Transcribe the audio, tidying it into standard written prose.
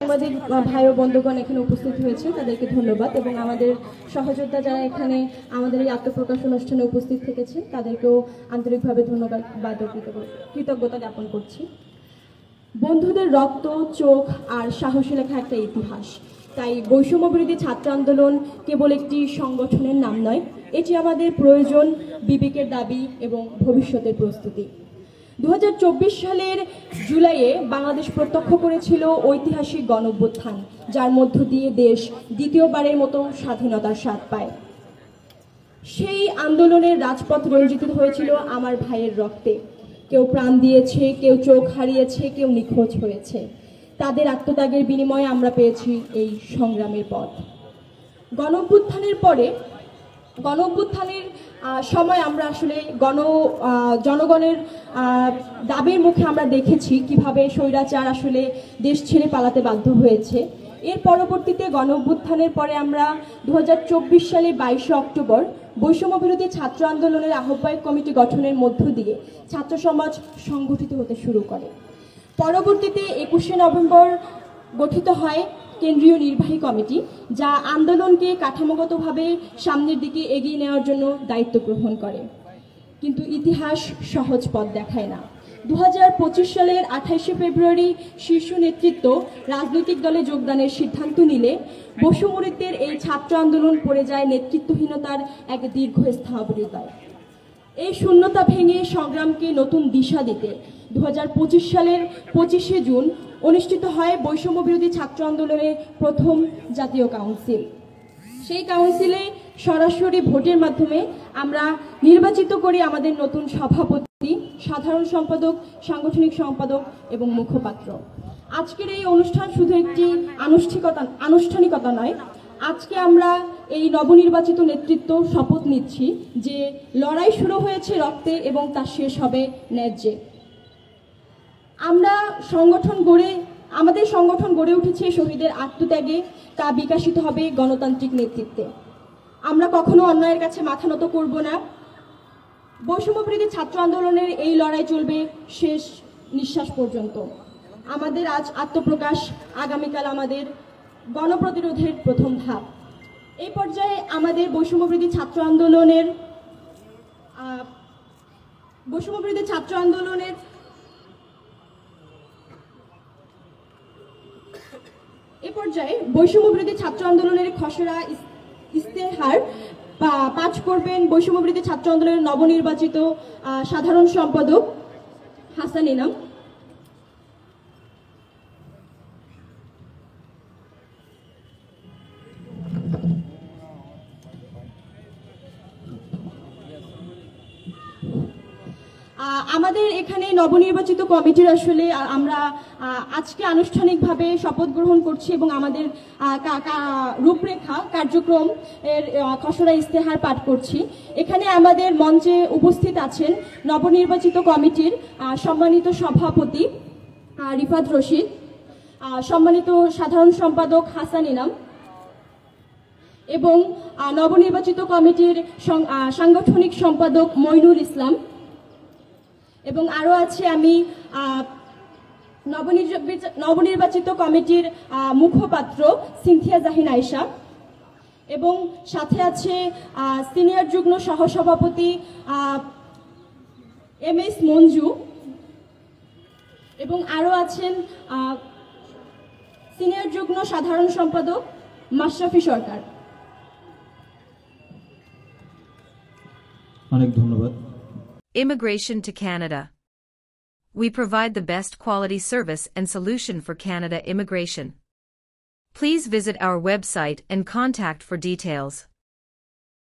আমাদের ভাই ও বন্ধুগণ এখানে উপস্থিত হয়েছে, তাদেরকে ধন্যবাদ, এবং আমাদের সহযোদ্ধা যারা এখানে আমাদের এই আত্মপ্রকাশ অনুষ্ঠানে উপস্থিত থেকেছে তাদেরকেও আন্তরিকভাবে ধন্যবাদ বা কৃতজ্ঞতা জ্ঞাপন করছি। বন্ধুদের রক্ত, চোখ আর সাহসী লেখা একটা ইতিহাস। তাই বৈষম্য বিরোধী ছাত্র আন্দোলন কেবল একটি সংগঠনের নাম নয়, এটি আমাদের প্রয়োজন, বিবেকের দাবি এবং ভবিষ্যতের প্রস্তুতি। 2024 সালের জুলাইয়ে বাংলাদেশ প্রত্যক্ষ করেছিল ঐতিহাসিক গণঅভ্যুত্থান, যার মধ্য দিয়ে দেশ দ্বিতীয়বারের মতো স্বাধীনতার স্বাদ পায়। সেই আন্দোলনের রাজপথ রঞ্জিত হয়েছিল আমার ভাইয়ের রক্তে। কেউ প্রাণ দিয়েছে, কেউ চোখ হারিয়েছে, কেউ নিখোঁজ হয়েছে। তাদের আত্মত্যাগের বিনিময়ে আমরা পেয়েছি এই সংগ্রামের পথ। গণঅভ্যুত্থানের সময় আমরা আসলে জনগণের দাবির মুখে আমরা দেখেছি কিভাবে স্বৈরাচার আসলে দেশ ছেড়ে পালাতে বাধ্য হয়েছে। এর পরবর্তীতে গণঅভ্যুত্থানের পরে আমরা 2024 সালে 22 অক্টোবর বৈষম্য বিরোধী ছাত্র আন্দোলনের আহ্বায়ক কমিটি গঠনের মধ্য দিয়ে ছাত্র সমাজ সংগঠিত হতে শুরু করে। পরবর্তীতে 21শে নভেম্বর গঠিত হয় কেন্দ্রীয় নির্বাহী কমিটি, যা আন্দোলনকে কাঠামোগতভাবে সামনের দিকে এগিয়ে নেওয়ার জন্য দায়িত্ব গ্রহণ করে। কিন্তু ইতিহাস সহজ পথ দেখায় না। 2025 সালের 28শে ফেব্রুয়ারি শীর্ষ নেতৃত্ব রাজনৈতিক দলে যোগদানের সিদ্ধান্ত নিলে বৈষম্যবিরোধীদের এই ছাত্র আন্দোলন পড়ে যায় নেতৃত্বহীনতার এক দীর্ঘস্থায়িতায়। এই শূন্যতা ভেঙে সংগ্রামকে নতুন দিশা দিতে 2025 সালের 25শে জুন অনুষ্ঠিত হয় বৈষম্য বিরোধী ছাত্র আন্দোলনের প্রথম জাতীয় কাউন্সিল। সেই কাউন্সিলে সরাসরি ভোটের মাধ্যমে আমরা নির্বাচিত করি আমাদের নতুন সভাপতি, সাধারণ সম্পাদক, সাংগঠনিক সম্পাদক এবং মুখপাত্র। আজকের এই অনুষ্ঠান শুধু একটি আনুষ্ঠানিকতা নয়, আজকে আমরা এই নবনির্বাচিত নেতৃত্ব শপথ নিচ্ছি যে লড়াই শুরু হয়েছে রক্তে এবং তা শেষ হবে ন্যায্যে। আমাদের সংগঠন গড়ে উঠেছে শহীদের আত্মত্যাগে, তা বিকশিত হবে গণতান্ত্রিক নেতৃত্বে। আমরা কখনো অন্যায়ের কাছে মাথা নত করব না। বৈষম্য বিরোধী ছাত্র আন্দোলনের এই লড়াই চলবে শেষ নিঃশ্বাস পর্যন্ত। আমাদের আজ আত্মপ্রকাশ, আগামীকাল আমাদের গণপ্রতিরোধের প্রথম ধাপ। এই পর্যায়ে আমাদের বৈষম্য বিরোধী ছাত্র আন্দোলনের খসড়া ইস্তেহার পাঠ করবেন বৈষম্য বিরোধী ছাত্র আন্দোলনের নবনির্বাচিত সাধারণ সম্পাদক হাসান ইনাম। আমাদের এখানে নবনির্বাচিত কমিটির আসলে আমরা আজকে আনুষ্ঠানিকভাবে শপথ গ্রহণ করছি এবং আমাদের রূপরেখা কার্যক্রম এর খসড়া ইস্তেহার পাঠ করছি। এখানে আমাদের মঞ্চে উপস্থিত আছেন নবনির্বাচিত কমিটির সম্মানিত সভাপতি রিফাত রশিদ, সম্মানিত সাধারণ সম্পাদক হাসান ইনাম এবং নবনির্বাচিত কমিটির সাংগঠনিক সম্পাদক মইনুল ইসলাম, এবং আরও আছে আমি নবনির্বাচিত কমিটির মুখপাত্র সিনথিয়া জাহিন আয়েশা, এবং সাথে আছে সিনিয়র যুগ্ম সহসভাপতি MS মঞ্জু, এবং আরও আছেন সিনিয়র যুগ্ম সাধারণ সম্পাদক মাশরাফি সরকার। অনেক ধন্যবাদ। Immigration to Canada. We provide the best quality service and solution for Canada immigration. Please visit our website and contact for details.